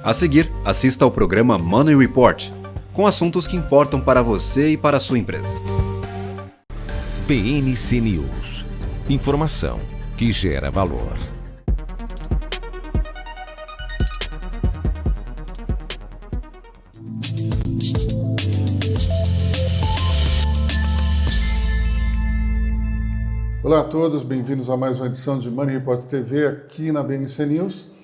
A seguir, assista ao programa Money Report, com assuntos que importam para você e para a sua empresa. PNC News. Informação que gera valor. Olá a todos, bem-vindos a mais uma edição de Money Report TV aqui na BNC News.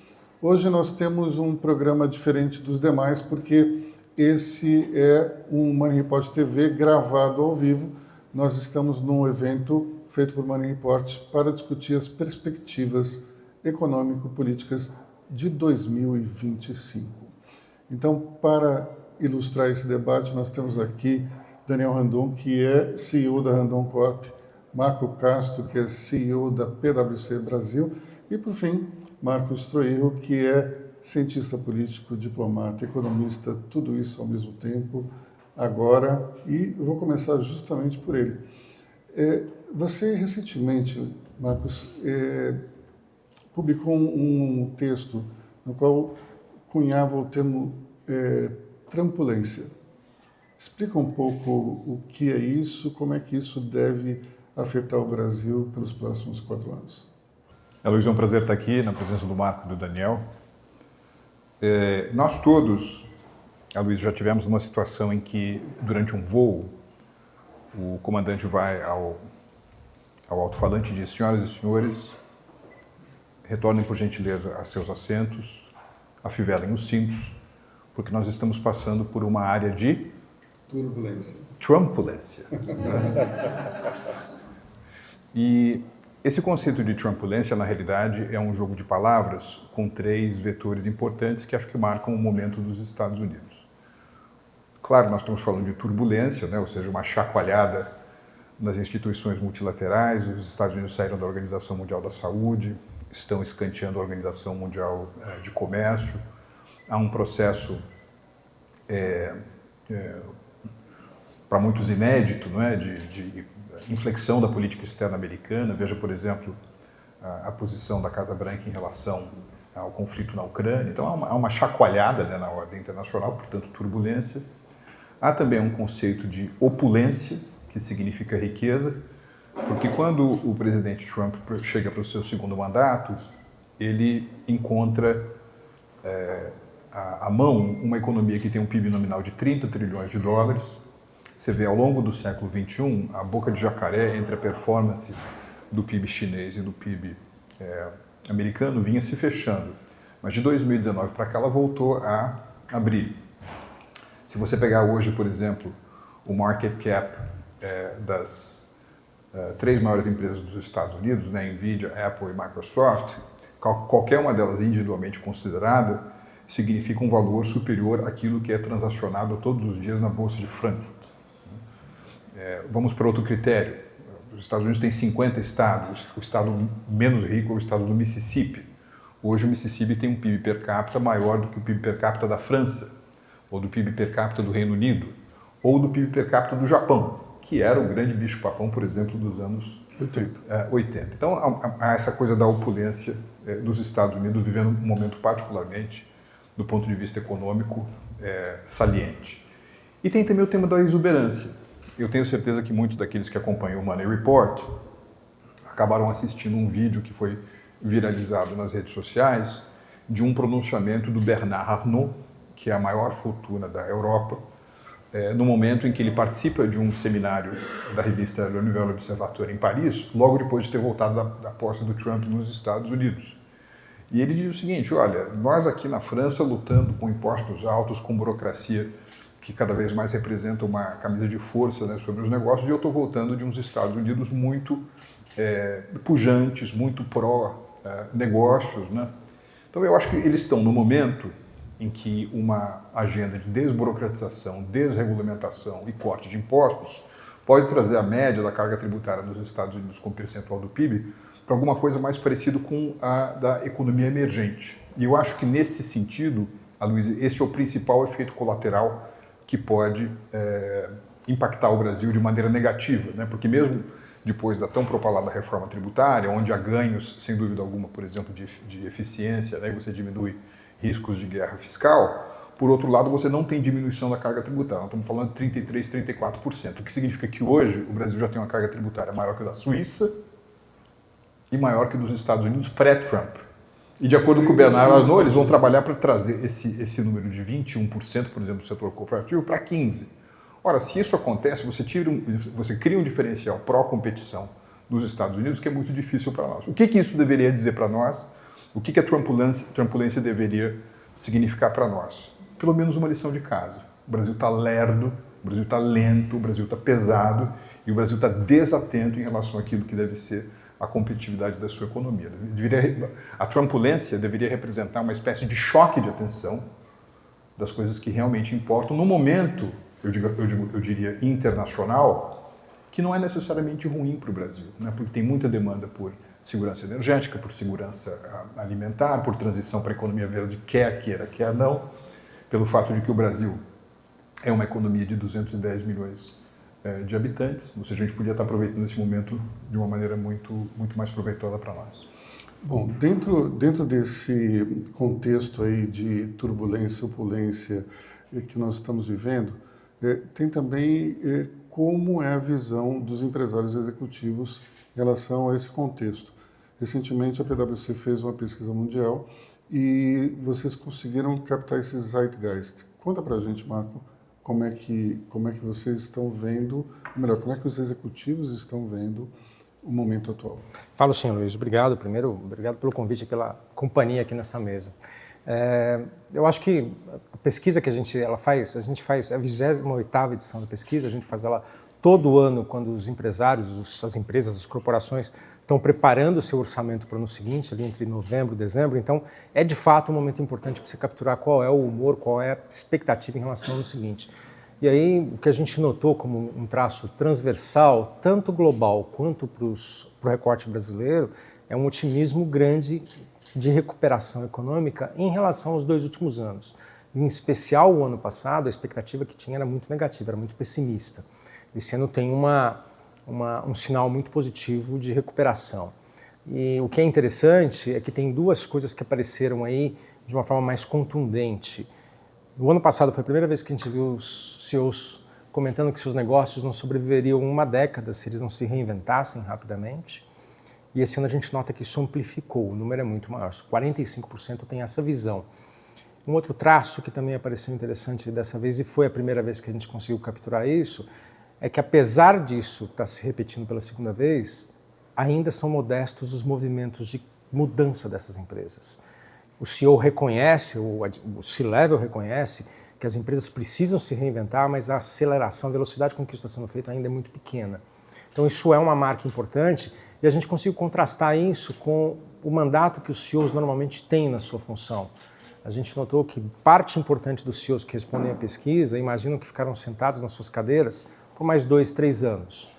Hoje nós temos um programa diferente dos demais porque esse é um Money Report TV gravado ao vivo. Nós estamos num evento feito por Money Report para discutir as perspectivas econômico-políticas de 2025. Então, para ilustrar esse debate, nós temos aqui Daniel Randon, que é CEO da Randon Corp, Marco Castro, que é CEO da PwC Brasil, e, por fim, Marcos Troilo, que é cientista político, diplomata, economista, tudo isso ao mesmo tempo, agora, e eu vou começar justamente por ele. Você, recentemente, Marcos, publicou um texto no qual cunhava o termo trumpulência. Explica um pouco o que é isso, como é que isso deve afetar o Brasil pelos próximos 4 anos. Luiz, é um prazer estar aqui na presença do Marco e do Daniel. Nós todos, Luiz, já tivemos uma situação em que, durante um voo, o comandante vai ao alto-falante e diz: senhoras e senhores, retornem por gentileza a seus assentos, afivelem os cintos, porque nós estamos passando por uma área de trumpulência. E esse conceito de trumpulência, na realidade, é um jogo de palavras com 3 vetores importantes que acho que marcam o momento dos Estados Unidos. Claro, nós estamos falando de turbulência, né? Ou seja, uma chacoalhada nas instituições multilaterais. Os Estados Unidos saíram da Organização Mundial da Saúde, estão escanteando a Organização Mundial de Comércio. Há um processo, para muitos inédito, não é? de inflexão da política externa americana. Veja, por exemplo, a posição da Casa Branca em relação ao conflito na Ucrânia. Então, há uma chacoalhada, né, na ordem internacional, portanto, turbulência. Há também um conceito de opulência, que significa riqueza, porque quando o presidente Trump chega para o seu segundo mandato, ele encontra à mão uma economia que tem um PIB nominal de 30 trilhões de dólares. Você vê, ao longo do século XXI, a boca de jacaré entre a performance do PIB chinês e do PIB americano vinha se fechando. Mas de 2019 para cá ela voltou a abrir. Se você pegar hoje, por exemplo, o market cap das 3 maiores empresas dos Estados Unidos, né, Nvidia, Apple e Microsoft, qualquer uma delas individualmente considerada, significa um valor superior àquilo que é transacionado todos os dias na Bolsa de Frankfurt. Vamos para outro critério. Os Estados Unidos têm 50 estados. O estado menos rico é o estado do Mississippi. Hoje o Mississippi tem um PIB per capita maior do que o PIB per capita da França, ou do PIB per capita do Reino Unido, ou do PIB per capita do Japão, que era o grande bicho-papão, por exemplo, dos anos 80. Então há essa coisa da opulência dos Estados Unidos vivendo um momento particularmente, do ponto de vista econômico, saliente. E tem também o tema da exuberância. Eu tenho certeza que muitos daqueles que acompanham o Money Report acabaram assistindo um vídeo que foi viralizado nas redes sociais de um pronunciamento do Bernard Arnault, que é a maior fortuna da Europa, no momento em que ele participa de um seminário da revista Le Nouvel Observateur em Paris, logo depois de ter voltado da posse do Trump nos Estados Unidos. E ele diz o seguinte: olha, nós aqui na França lutando com impostos altos, com burocracia que cada vez mais representa uma camisa de força, né, sobre os negócios, e eu estou voltando de uns Estados Unidos muito pujantes, muito pró-negócios, né? Então eu acho que eles estão no momento em que uma agenda de desburocratização, desregulamentação e corte de impostos pode trazer a média da carga tributária dos Estados Unidos como percentual do PIB para alguma coisa mais parecido com a da economia emergente. E eu acho que nesse sentido, Aloysio, esse é o principal efeito colateral que pode impactar o Brasil de maneira negativa, né? Porque mesmo depois da tão propalada reforma tributária, onde há ganhos, sem dúvida alguma, por exemplo, de eficiência, né? Você diminui riscos de guerra fiscal, por outro lado, você não tem diminuição da carga tributária. Nós estamos falando de 33%, 34%, o que significa que hoje o Brasil já tem uma carga tributária maior que a da Suíça e maior que a dos Estados Unidos pré-Trump. E de acordo com o Bernard Arnault, eles vão trabalhar para trazer esse número de 21%, por exemplo, do setor corporativo, para 15%. Ora, se isso acontece, você cria um diferencial pró-competição dos Estados Unidos que é muito difícil para nós. O que isso deveria dizer para nós? O que a trumpulência deveria significar para nós? Pelo menos uma lição de casa. O Brasil está lerdo, o Brasil está lento, o Brasil está pesado e o Brasil está desatento em relação àquilo que deve ser a competitividade da sua economia. A trumpulência deveria representar uma espécie de choque de atenção das coisas que realmente importam no momento, eu diria, internacional, que não é necessariamente ruim para o Brasil, né? Porque tem muita demanda por segurança energética, por segurança alimentar, por transição para a economia verde, quer queira, quer não, pelo fato de que o Brasil é uma economia de 210 milhões de habitantes, ou seja, a gente podia estar aproveitando esse momento de uma maneira muito mais proveitosa para nós. Bom, dentro desse contexto aí de turbulência, opulência que nós estamos vivendo, tem também como é a visão dos empresários executivos em relação a esse contexto. Recentemente a PwC fez uma pesquisa mundial e vocês conseguiram captar esse zeitgeist. Conta pra gente, Marco, como é que vocês estão vendo, ou melhor, como é que os executivos estão vendo o momento atual. Falo sim, Luiz. Obrigado. Primeiro, obrigado pelo convite e pela companhia aqui nessa mesa. Eu acho que a pesquisa que a gente faz a 28ª edição da pesquisa, a gente faz ela todo ano quando os empresários, as empresas, as corporações estão preparando o seu orçamento para o ano seguinte, ali entre novembro e dezembro. Então, é de fato um momento importante para você capturar qual é o humor, qual é a expectativa em relação ao ano seguinte. E aí, o que a gente notou como um traço transversal, tanto global quanto para o recorte brasileiro, é um otimismo grande de recuperação econômica em relação aos 2 últimos anos. Em especial, o ano passado, a expectativa que tinha era muito negativa, era muito pessimista. Esse ano tem um sinal muito positivo de recuperação. E o que é interessante é que tem 2 coisas que apareceram aí de uma forma mais contundente. No ano passado foi a primeira vez que a gente viu os CEOs comentando que seus negócios não sobreviveriam uma década se eles não se reinventassem rapidamente. E esse ano a gente nota que isso amplificou, o número é muito maior, 45% tem essa visão. Um outro traço que também apareceu interessante dessa vez, e foi a primeira vez que a gente conseguiu capturar isso, é que apesar disso estar se repetindo pela segunda vez, ainda são modestos os movimentos de mudança dessas empresas. O CEO reconhece, o C-Level reconhece que as empresas precisam se reinventar, mas a aceleração, a velocidade com que isso está sendo feito ainda é muito pequena. Então isso é uma marca importante e a gente conseguiu contrastar isso com o mandato que os CEOs normalmente têm na sua função. A gente notou que parte importante dos CEOs que respondem à pesquisa imaginam que ficaram sentados nas suas cadeiras por mais 2, 3 anos.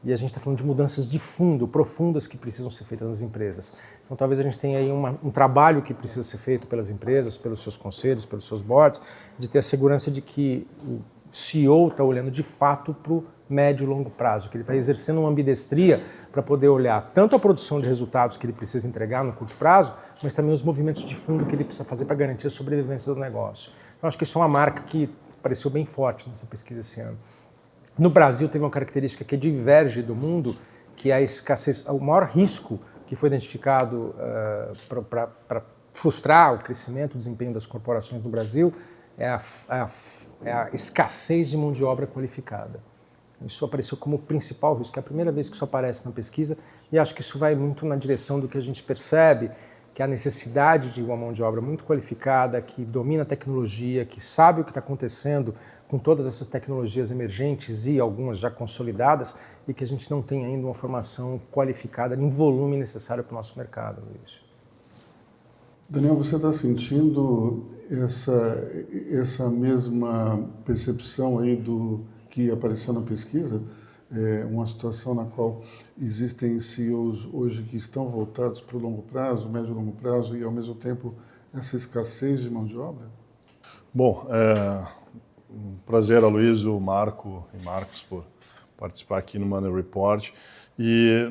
E a gente está falando de mudanças de fundo, profundas, que precisam ser feitas nas empresas. Então talvez a gente tenha aí um trabalho que precisa ser feito pelas empresas, pelos seus conselhos, pelos seus boards, de ter a segurança de que o CEO está olhando de fato para o médio e longo prazo, que ele está exercendo uma ambidestria para poder olhar tanto a produção de resultados que ele precisa entregar no curto prazo, mas também os movimentos de fundo que ele precisa fazer para garantir a sobrevivência do negócio. Então acho que isso é uma marca que pareceu bem forte nessa pesquisa esse ano. No Brasil teve uma característica que diverge do mundo, que é a escassez, o maior risco que foi identificado para frustrar o crescimento, o desempenho das corporações no Brasil, é a escassez de mão de obra qualificada. Isso apareceu como o principal risco, é a primeira vez que isso aparece na pesquisa, e acho que isso vai muito na direção do que a gente percebe, que é a necessidade de uma mão de obra muito qualificada, que domina a tecnologia, que sabe o que está acontecendo com todas essas tecnologias emergentes e algumas já consolidadas, e que a gente não tem ainda uma formação qualificada em volume necessário para o nosso mercado, Luiz. Daniel, você está sentindo essa mesma percepção aí do que apareceu na pesquisa? Uma situação na qual existem CEOs hoje que estão voltados para o longo prazo, médio e longo prazo, e ao mesmo tempo essa escassez de mão de obra? Bom, um prazer, Aloysio, Marco e Marcos, por participar aqui no Money Report. E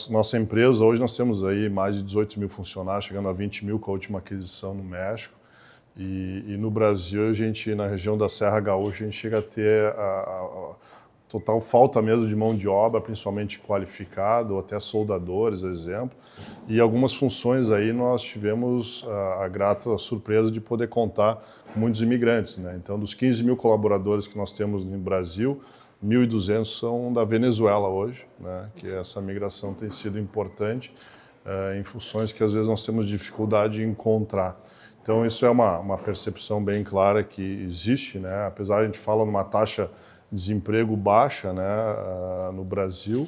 nossa empresa, hoje nós temos aí mais de 18 mil funcionários, chegando a 20 mil com a última aquisição no México. E no Brasil, a gente, na região da Serra Gaúcha, a gente chega a ter a total falta mesmo de mão de obra, principalmente qualificada, ou até soldadores, exemplo. E algumas funções aí nós tivemos a grata surpresa de poder contar com muitos imigrantes, né? Então, dos 15 mil colaboradores que nós temos no Brasil, 1.200 são da Venezuela hoje, né? Que essa migração tem sido importante em funções que às vezes nós temos dificuldade de encontrar. Então isso é uma percepção bem clara que existe, né? Apesar de a gente falar numa taxa de desemprego baixa, né, no Brasil,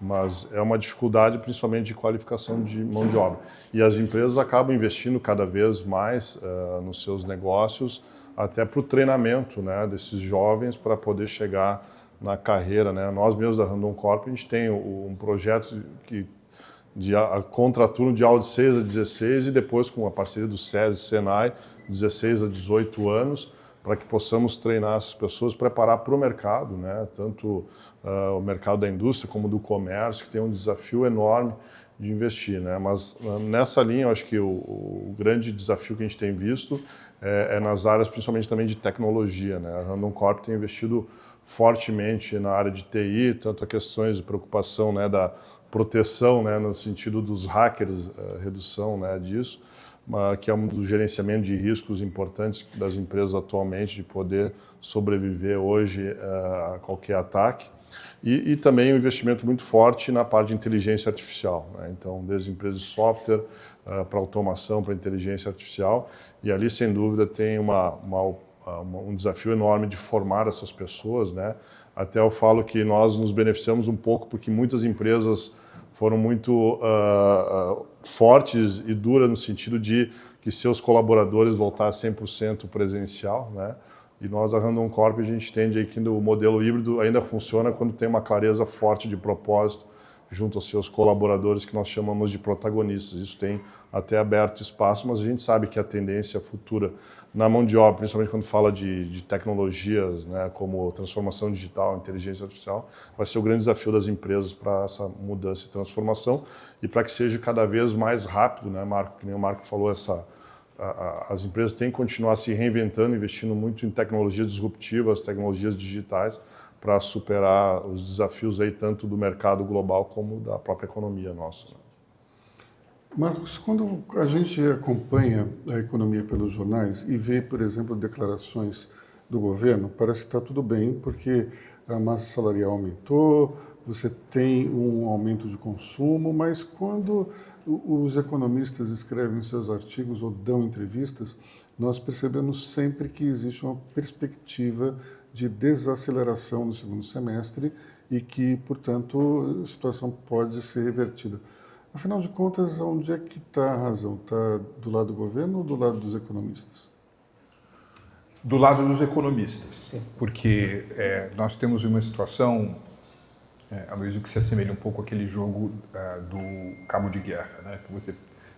mas é uma dificuldade principalmente de qualificação de mão de obra. E as empresas acabam investindo cada vez mais nos seus negócios, até para o treinamento, né, desses jovens para poder chegar na carreira, né? Nós mesmos da Randon Corp, a gente tem um projeto de contraturno de aula de 6 a 16 e depois com a parceria do SESI e Senai, 16 a 18 anos, para que possamos treinar essas pessoas, preparar para o mercado, né? Tanto o mercado da indústria como do comércio, que tem um desafio enorme de investir, né? Mas nessa linha, eu acho que o grande desafio que a gente tem visto é nas áreas, principalmente também de tecnologia, né? A Randon Corp tem investido fortemente na área de TI, tanto a questões de preocupação, né, da proteção, né, no sentido dos hackers, redução, né, disso, que é um dos gerenciamentos de riscos importantes das empresas atualmente, de poder sobreviver hoje a qualquer ataque. E também um investimento muito forte na parte de inteligência artificial, né? Então, desde empresas de software para automação, para inteligência artificial. E ali, sem dúvida, tem um desafio enorme de formar essas pessoas, né? Até eu falo que nós nos beneficiamos um pouco porque muitas empresas foram muito fortes e duras no sentido de que seus colaboradores voltassem 100% presencial, né? E nós, da Randon Corp, a gente entende aí que o modelo híbrido ainda funciona quando tem uma clareza forte de propósito junto aos seus colaboradores, que nós chamamos de protagonistas. Isso tem até aberto espaço, mas a gente sabe que a tendência futura na mão de obra, principalmente quando fala de tecnologias, né, como transformação digital, inteligência artificial, vai ser o grande desafio das empresas para essa mudança e transformação e para que seja cada vez mais rápido, né, Marco? Que nem o Marco falou, as empresas têm que continuar se reinventando, investindo muito em tecnologias disruptivas, tecnologias digitais, para superar os desafios aí tanto do mercado global como da própria economia nossa. Marcos, quando a gente acompanha a economia pelos jornais e vê, por exemplo, declarações do governo, parece que está tudo bem, porque a massa salarial aumentou, você tem um aumento de consumo, mas quando os economistas escrevem seus artigos ou dão entrevistas, nós percebemos sempre que existe uma perspectiva de desaceleração no segundo semestre e que, portanto, a situação pode ser revertida. Afinal de contas, onde é que está a razão? Está do lado do governo ou do lado dos economistas? Do lado dos economistas, porque nós temos uma situação, Aloysio, que se assemelha um pouco àquele jogo do cabo de guerra, né? Você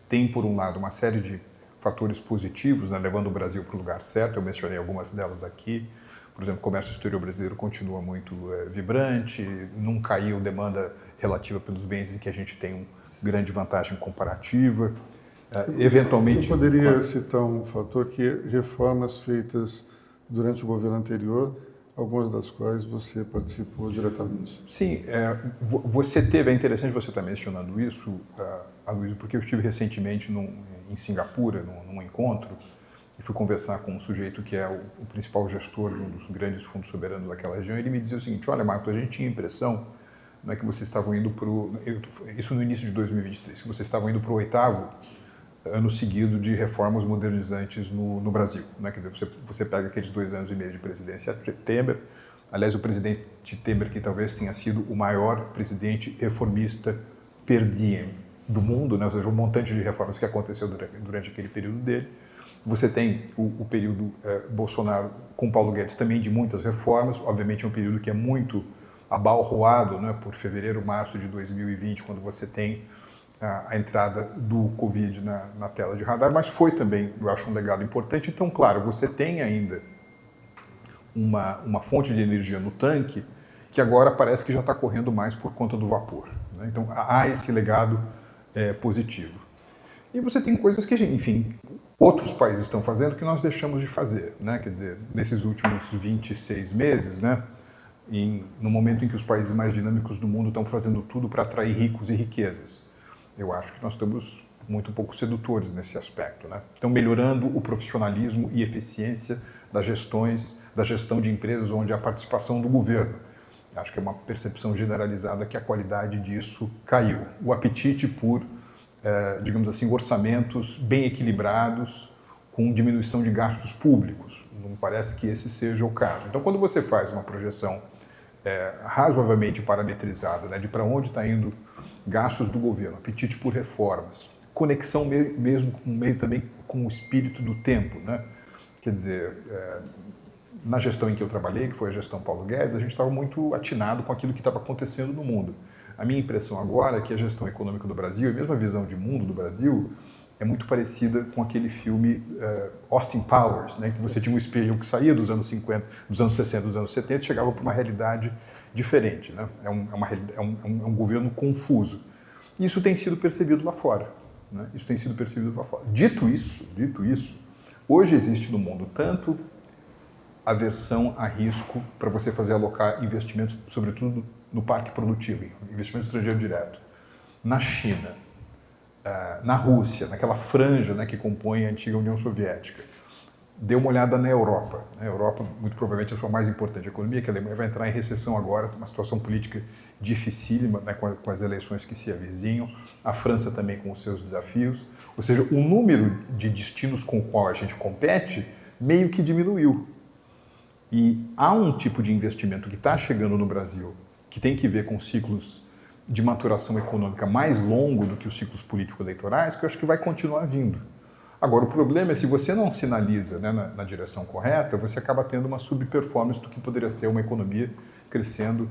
tem, por um lado, uma série de fatores positivos, né, levando o Brasil para o lugar certo. Eu mencionei algumas delas aqui. Por exemplo, o comércio exterior brasileiro continua muito vibrante, não caiu demanda relativa pelos bens em que a gente tem uma grande vantagem comparativa. Eventualmente... Eu poderia citar um fator que é reformas feitas durante o governo anterior, algumas das quais você participou diretamente. Sim, você teve, é interessante você estar mencionando isso, Aloysio, porque eu estive recentemente em Singapura, num encontro, e fui conversar com um sujeito que é o principal gestor de um dos grandes fundos soberanos daquela região, e ele me dizia o seguinte: olha, Marcos, a gente tinha a impressão, não é, que vocês estavam indo para isso no início de 2023, que vocês estavam indo para o 8º ano seguido de reformas modernizantes no Brasil, né? Quer dizer, você pega aqueles 2 anos e meio de presidência Temer, aliás, o presidente Temer, que talvez tenha sido o maior presidente reformista per diem do mundo, né? Ou seja, um montante de reformas que aconteceu durante aquele período dele. Você tem o período Bolsonaro com Paulo Guedes também de muitas reformas, obviamente é um período que é muito abalroado, né, por fevereiro, março de 2020, quando você tem a entrada do Covid na tela de radar, mas foi também, eu acho, um legado importante. Então, claro, você tem ainda uma fonte de energia no tanque que agora parece que já está correndo mais por conta do vapor, né? Então há esse legado positivo. E você tem coisas que, enfim, outros países estão fazendo que nós deixamos de fazer, né? Quer dizer, nesses últimos 26 meses, né? No momento em que os países mais dinâmicos do mundo estão fazendo tudo para atrair ricos e riquezas. Eu acho que nós estamos muito pouco sedutores nesse aspecto, né? Estão melhorando o profissionalismo e eficiência das gestão de empresas onde há participação do governo. Acho que é uma percepção generalizada que a qualidade disso caiu. O apetite por, digamos assim, orçamentos bem equilibrados, com diminuição de gastos públicos. Não parece que esse seja o caso. Então, quando você faz uma projeção razoavelmente parametrizada, né, de para onde está indo gastos do governo, apetite por reformas, conexão mesmo também com o espírito do tempo, né? Quer dizer, na gestão em que eu trabalhei, que foi a gestão Paulo Guedes, a gente estava muito atinado com aquilo que estava acontecendo no mundo. A minha impressão agora é que a gestão econômica do Brasil, e mesmo a visão de mundo do Brasil, é muito parecida com aquele filme Austin Powers, né, que você tinha um espião que saía dos anos 50, dos anos 60, dos anos 70 e chegava para uma realidade diferente, né? É um governo confuso. E isso tem sido percebido lá fora, né? Isso tem sido percebido lá fora. Dito isso, hoje existe no mundo tanto aversão a risco para você alocar investimentos, sobretudo no parque produtivo, investimento estrangeiro direto, na China, na Rússia, naquela franja, né, que compõe a antiga União Soviética. Dê uma olhada na Europa. A Europa, muito provavelmente, é a sua mais importante economia, que a Alemanha vai entrar em recessão agora, uma situação política dificílima, né, com as eleições que se avizinham, a França também com os seus desafios. Ou seja, o número de destinos com o qual a gente compete meio que diminuiu. E há um tipo de investimento que está chegando no Brasil, que tem que ver com ciclos de maturação econômica mais longo do que os ciclos político-eleitorais, que eu acho que vai continuar vindo. Agora, o problema é se você não sinaliza, né, na direção correta, você acaba tendo uma subperformance do que poderia ser uma economia crescendo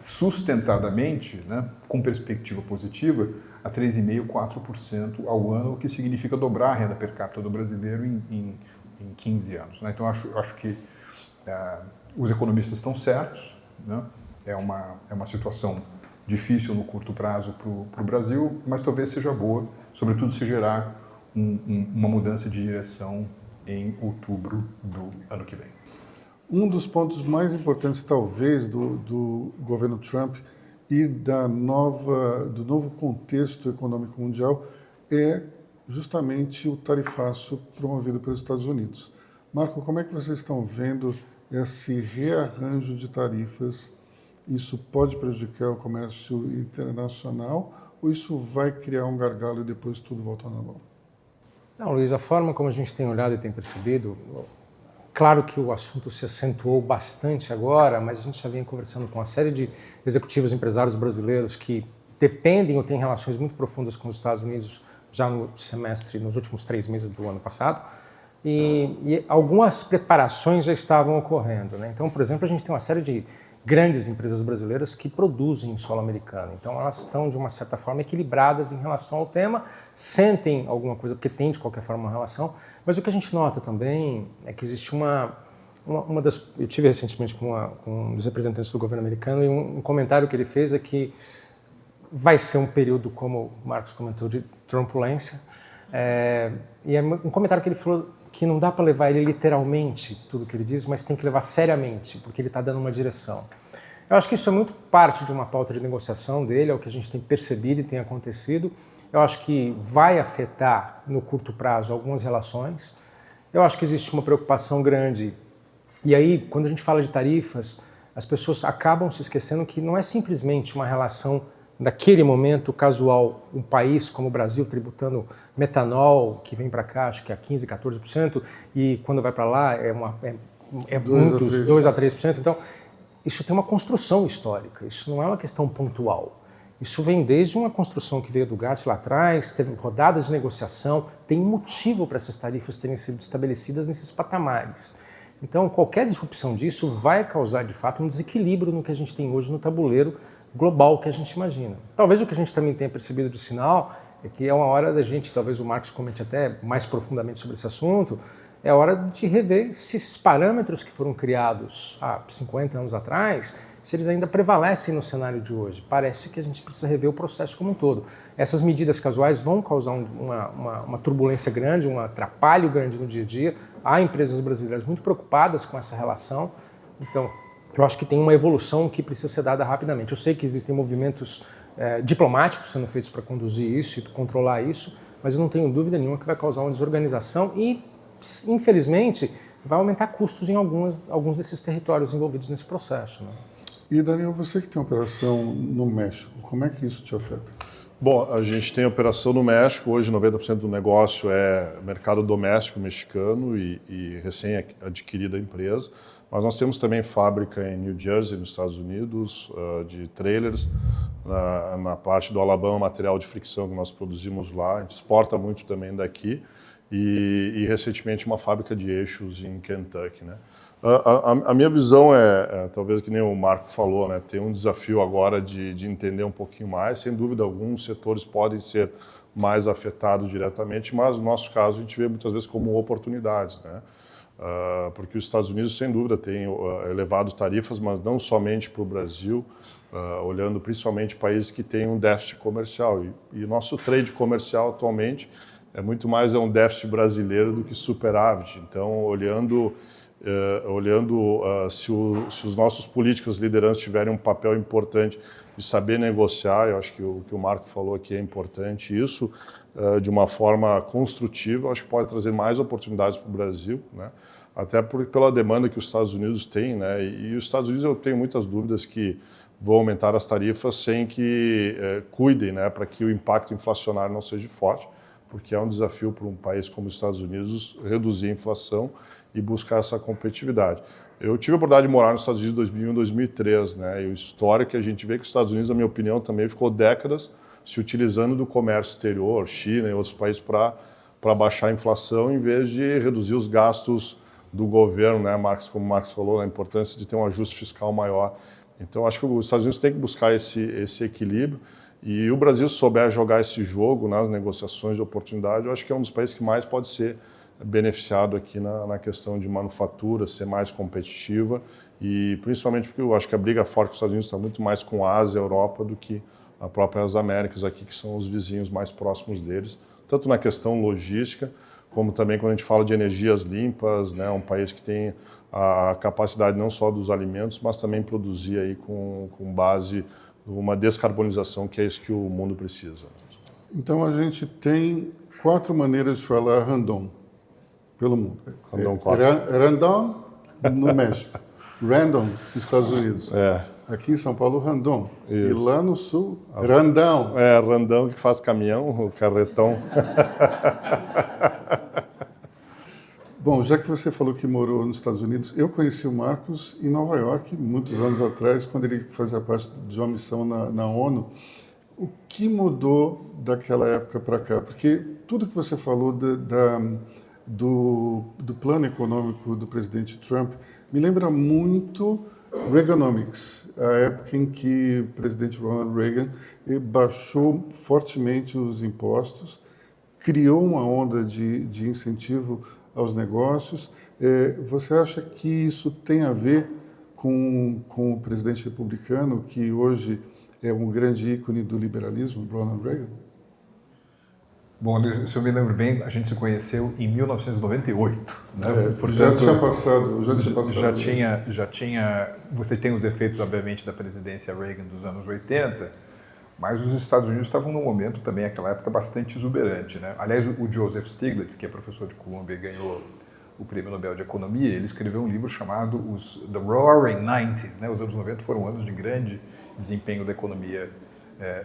sustentadamente, né, com perspectiva positiva, a 3,5%, 4% ao ano, o que significa dobrar a renda per capita do brasileiro em 15 anos. Né? Então, eu acho que os economistas estão certos, né? É uma situação difícil no curto prazo para o Brasil, mas talvez seja boa, sobretudo se gerar uma mudança de direção em outubro do ano que vem. Um dos pontos mais importantes, talvez, do governo Trump e do novo contexto econômico mundial é justamente o tarifaço promovido pelos Estados Unidos. Marco, como é que vocês estão vendo esse rearranjo de tarifas? Isso pode prejudicar o comércio internacional ou isso vai criar um gargalo e depois tudo volta ao normal? Não, Luiz, a forma como a gente tem olhado e tem percebido, claro que o assunto se acentuou bastante agora, mas a gente já vem conversando com uma série de executivos empresários brasileiros que dependem ou têm relações muito profundas com os Estados Unidos já nos últimos 3 meses do ano passado, e algumas preparações já estavam ocorrendo, né? Então, por exemplo, a gente tem uma série de grandes empresas brasileiras que produzem em solo americano. Então, elas estão, de uma certa forma, equilibradas em relação ao tema, sentem alguma coisa, porque tem, de qualquer forma, uma relação. Mas o que a gente nota também é que existe eu tive recentemente com um dos representantes do governo americano e um comentário que ele fez é que vai ser um período, como o Marcos comentou, de turbulência. E é um comentário que ele falou que não dá para levar ele literalmente, tudo que ele diz, mas tem que levar seriamente, porque ele está dando uma direção. Eu acho que isso é muito parte de uma pauta de negociação dele, é o que a gente tem percebido e tem acontecido. Eu acho que vai afetar, no curto prazo, algumas relações. Eu acho que existe uma preocupação grande. E aí, quando a gente fala de tarifas, as pessoas acabam se esquecendo que não é simplesmente uma relação naquele momento casual, um país como o Brasil tributando metanol, que vem para cá, acho que é 15%, 14%, e quando vai para lá é 2 a 3%. Então, isso tem uma construção histórica, isso não é uma questão pontual. Isso vem desde uma construção que veio do GATT lá atrás, teve rodadas de negociação, tem motivo para essas tarifas terem sido estabelecidas nesses patamares. Então, qualquer disrupção disso vai causar, de fato, um desequilíbrio no que a gente tem hoje no tabuleiro global que a gente imagina. Talvez o que a gente também tenha percebido de sinal é que é uma hora da gente, talvez o Marcos comente até mais profundamente sobre esse assunto, é hora de rever se esses parâmetros que foram criados há 50 anos atrás, se eles ainda prevalecem no cenário de hoje. Parece que a gente precisa rever o processo como um todo. Essas medidas casuais vão causar uma turbulência grande, um atrapalho grande no dia a dia. Há empresas brasileiras muito preocupadas com essa relação. Então, eu acho que tem uma evolução que precisa ser dada rapidamente. Eu sei que existem movimentos diplomáticos sendo feitos para conduzir isso e controlar isso, mas eu não tenho dúvida nenhuma que vai causar uma desorganização e, infelizmente, vai aumentar custos em alguns desses territórios envolvidos nesse processo, né? E, Daniel, você que tem operação no México, como é que isso te afeta? Bom, a gente tem operação no México, hoje 90% do negócio é mercado doméstico mexicano e recém-adquirida empresa, mas nós temos também fábrica em New Jersey, nos Estados Unidos, de trailers, na parte do Alabama, material de fricção que nós produzimos lá, a gente exporta muito também daqui, e recentemente uma fábrica de eixos em Kentucky, né? A minha visão talvez que nem o Marco falou, né, tem um desafio agora de entender um pouquinho mais. Sem dúvida, alguns setores podem ser mais afetados diretamente, mas no nosso caso a gente vê muitas vezes como oportunidades, né? Porque os Estados Unidos, sem dúvida, têm elevado tarifas, mas não somente para o Brasil, olhando principalmente países que têm um déficit comercial. E o nosso trade comercial atualmente é muito mais um déficit brasileiro do que superávit. Então, olhando se os nossos políticos lideranças tiverem um papel importante de saber negociar, eu acho que o que o Marco falou aqui é importante, isso de uma forma construtiva, eu acho que pode trazer mais oportunidades para o Brasil, né? Até pela demanda que os Estados Unidos têm, né? E os Estados Unidos eu tenho muitas dúvidas que vão aumentar as tarifas sem que cuidem, né, para que o impacto inflacionário não seja forte, porque é um desafio para um país como os Estados Unidos reduzir a inflação e buscar essa competitividade. Eu tive a oportunidade de morar nos Estados Unidos em 2001, 2003, né? E o histórico que a gente vê que os Estados Unidos, na minha opinião, também ficou décadas se utilizando do comércio exterior, China e outros países para baixar a inflação, em vez de reduzir os gastos do governo, né, Marcos, como o Marcos falou, a importância de ter um ajuste fiscal maior. Então, acho que os Estados Unidos têm que buscar esse equilíbrio. E o Brasil, se souber jogar esse jogo nas negociações de oportunidade, eu acho que é um dos países que mais pode ser beneficiado aqui na questão de manufatura, ser mais competitiva, e principalmente porque eu acho que a briga forte com os Estados Unidos está muito mais com a Ásia e a Europa do que as próprias Américas aqui, que são os vizinhos mais próximos deles, tanto na questão logística, como também quando a gente fala de energias limpas, né, um país que tem a capacidade não só dos alimentos, mas também produzir aí com base uma descarbonização, que é isso que o mundo precisa. Então, a gente tem 4 maneiras de falar random pelo mundo. Random no México, random nos Estados Unidos. Aqui em São Paulo, random. Isso. E lá no sul, randão. Randão que faz caminhão, o carretão. Bom, já que você falou que morou nos Estados Unidos, eu conheci o Marcos em Nova York, muitos anos atrás, quando ele fazia parte de uma missão na ONU. O que mudou daquela época para cá? Porque tudo que você falou do plano econômico do presidente Trump me lembra muito Reaganomics, a época em que o presidente Ronald Reagan baixou fortemente os impostos, criou uma onda de incentivo aos negócios. Você acha que isso tem a ver com o presidente republicano, que hoje é um grande ícone do liberalismo, Ronald Reagan? Bom, se eu me lembro bem, a gente se conheceu em 1998. Né? Portanto, já tinha passado. Você tem os efeitos, obviamente, da presidência Reagan dos anos 80, mas os Estados Unidos estavam num momento também, naquela época, bastante exuberante. Né? Aliás, o Joseph Stiglitz, que é professor de Columbia e ganhou o Prêmio Nobel de Economia, ele escreveu um livro chamado The Roaring 90s. Né? Os anos 90 foram anos de grande desempenho da economia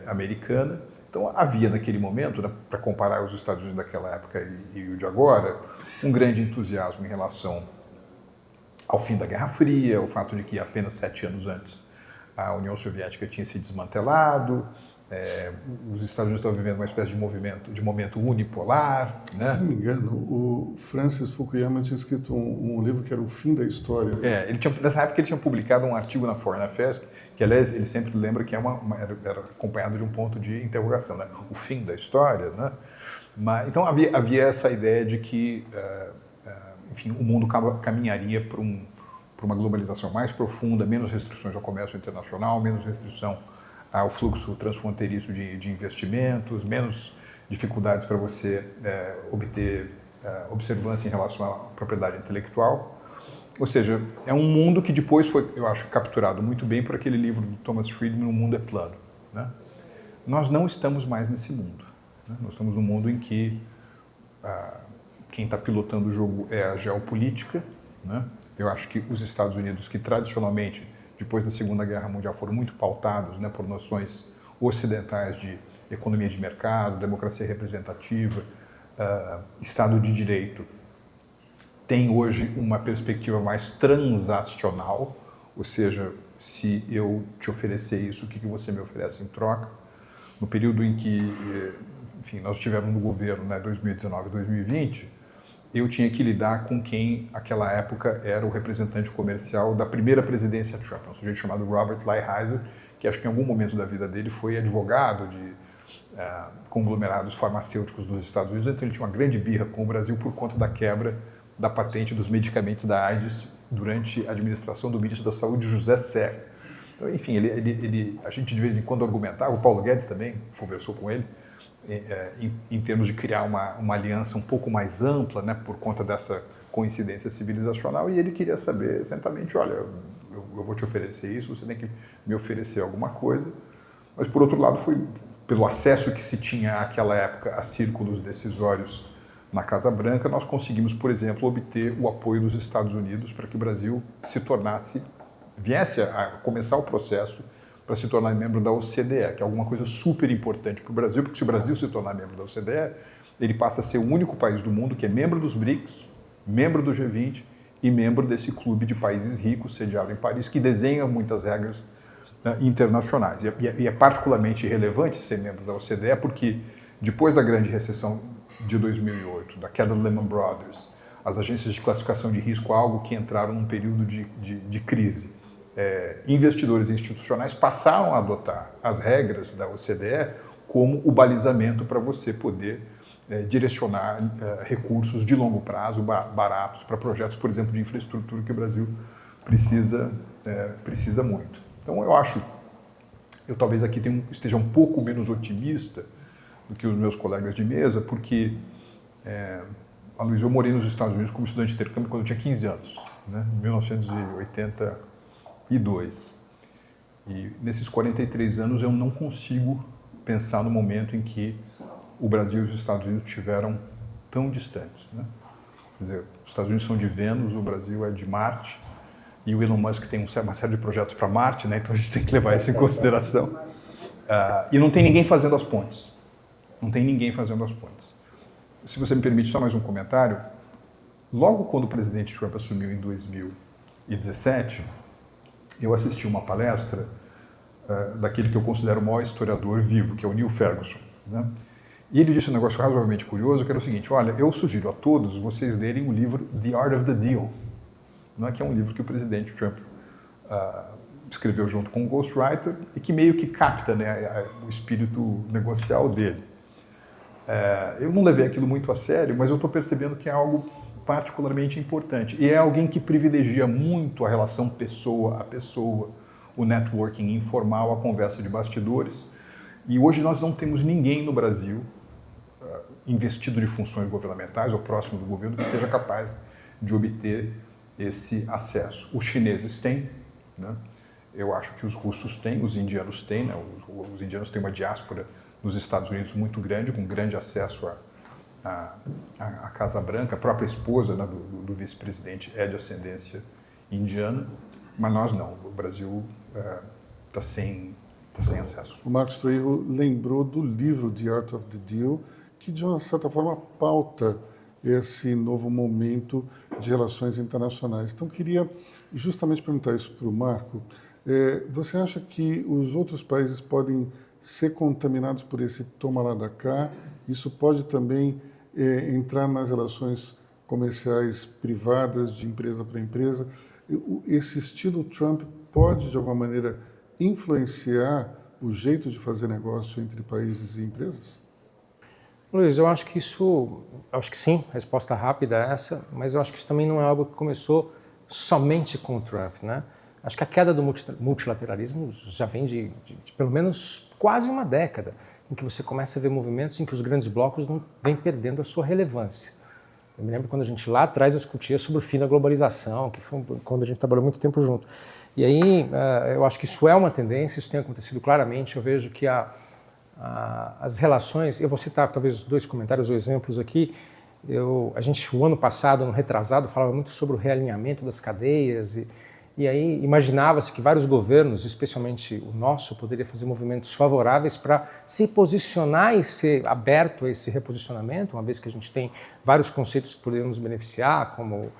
americana. Então, havia naquele momento, né, para comparar os Estados Unidos daquela época e o de agora, um grande entusiasmo em relação ao fim da Guerra Fria, o fato de que apenas 7 anos antes a União Soviética tinha se desmantelado, os Estados Unidos estavam vivendo uma espécie de momento unipolar. Né? Se não me engano, o Francis Fukuyama tinha escrito um livro que era O Fim da História. Nessa época ele tinha publicado um artigo na Foreign Affairs, que aliás ele sempre lembra que era acompanhado de um ponto de interrogação, né? O fim da história. Né? Então havia essa ideia de que enfim, o mundo caminharia para por uma globalização mais profunda, menos restrições ao comércio internacional, menos restrição ao fluxo transfronteiriço de investimentos, menos dificuldades para você obter observância em relação à propriedade intelectual. Ou seja, é um mundo que depois foi, eu acho, capturado muito bem por aquele livro do Thomas Friedman, O Mundo é Plano, né? Nós não estamos mais nesse mundo, né? Nós estamos num mundo em que quem está pilotando o jogo é a geopolítica, né? Eu acho que os Estados Unidos, que tradicionalmente, depois da Segunda Guerra Mundial, foram muito pautados, né, por noções ocidentais de economia de mercado, democracia representativa, Estado de Direito, tem hoje uma perspectiva mais transacional, ou seja, se eu te oferecer isso, o que você me oferece em troca? No período em que, enfim, nós estivemos no governo, né, 2019 e 2020, eu tinha que lidar com quem, naquela época, era o representante comercial da primeira presidência Trump, um sujeito chamado Robert Lighthizer, que acho que em algum momento da vida dele foi advogado de conglomerados farmacêuticos dos Estados Unidos, então ele tinha uma grande birra com o Brasil por conta da quebra da patente dos medicamentos da AIDS durante a administração do ministro da Saúde, José Serra. Então, enfim, a gente de vez em quando argumentava, o Paulo Guedes também conversou com ele, em termos de criar uma aliança um pouco mais ampla, né, por conta dessa coincidência civilizacional, e ele queria saber exatamente, olha, eu vou te oferecer isso, você tem que me oferecer alguma coisa, mas por outro lado foi pelo acesso que se tinha àquela época a círculos decisórios na Casa Branca, nós conseguimos, por exemplo, obter o apoio dos Estados Unidos para que o Brasil viesse a começar o processo para se tornar membro da OCDE, que é alguma coisa super importante para o Brasil, porque se o Brasil se tornar membro da OCDE, ele passa a ser o único país do mundo que é membro dos BRICS, membro do G20 e membro desse clube de países ricos sediado em Paris, que desenha muitas regras internacionais. E é particularmente relevante ser membro da OCDE porque depois da grande recessão de 2008, da queda do Lehman Brothers, as agências de classificação de risco, algo que entraram num período de crise, investidores institucionais passaram a adotar as regras da OCDE como o balizamento para você poder direcionar recursos de longo prazo, baratos, para projetos, por exemplo, de infraestrutura que o Brasil precisa muito. Então, eu talvez aqui esteja um pouco menos otimista do que os meus colegas de mesa, porque, Luiz, eu morei nos Estados Unidos como estudante de intercâmbio quando eu tinha 15 anos, né, em 1982. E nesses 43 anos eu não consigo pensar no momento em que o Brasil e os Estados Unidos estiveram tão distantes, né? Quer dizer, os Estados Unidos são de Vênus, o Brasil é de Marte, e o Elon Musk tem uma série de projetos para Marte, né? Então a gente tem que levar isso em consideração. E não tem ninguém fazendo as pontes. Não tem ninguém fazendo as pontes. Se você me permite só mais um comentário, logo quando o presidente Trump assumiu em 2017, eu assisti uma palestra daquele que eu considero o maior historiador vivo, que é o Neil Ferguson, né? E ele disse um negócio razoavelmente curioso, que era o seguinte: olha, eu sugiro a todos vocês lerem o livro The Art of the Deal, não é, que é um livro que o presidente Trump escreveu junto com um ghostwriter e que meio que capta, né, o espírito negocial dele. Eu não levei aquilo muito a sério, mas eu estou percebendo que é algo particularmente importante. E é alguém que privilegia muito a relação pessoa a pessoa, o networking informal, a conversa de bastidores. E hoje nós não temos ninguém no Brasil investido de funções governamentais ou próximo do governo que seja capaz de obter esse acesso. Os chineses têm, né? Eu acho que os russos têm, os indianos têm, né? Os indianos têm uma diáspora nos Estados Unidos muito grande, com grande acesso à Casa Branca. A própria esposa, né, do vice-presidente é de ascendência indiana, mas nós não. O Brasil está sem acesso. O Marcos Trujillo lembrou do livro The Art of the Deal, que de uma certa forma pauta esse novo momento de relações internacionais. Então, queria justamente perguntar isso para o Marco. Você acha que os outros países podem ser contaminados por esse toma lá da cá? Isso pode também entrar nas relações comerciais privadas, de empresa para empresa? Esse estilo Trump pode, de alguma maneira, influenciar o jeito de fazer negócio entre países e empresas? Luiz, eu acho que sim, resposta rápida é essa, mas eu acho que isso também não é algo que começou somente com o Trump, né? Acho que a queda do multilateralismo já vem de pelo menos quase uma década, em que você começa a ver movimentos em que os grandes blocos não vêm perdendo a sua relevância. Eu me lembro quando a gente lá atrás discutia sobre o fim da globalização, que foi quando a gente trabalhou muito tempo junto. E aí eu acho que isso é uma tendência, isso tem acontecido claramente. Eu vejo que as relações, eu vou citar talvez 2 comentários ou exemplos aqui. A gente, o ano passado, ano retrasado, falava muito sobre o realinhamento das cadeias e aí imaginava-se que vários governos, especialmente o nosso, poderia fazer movimentos favoráveis para se posicionar e ser aberto a esse reposicionamento, uma vez que a gente tem vários conceitos que poderiam nos beneficiar, como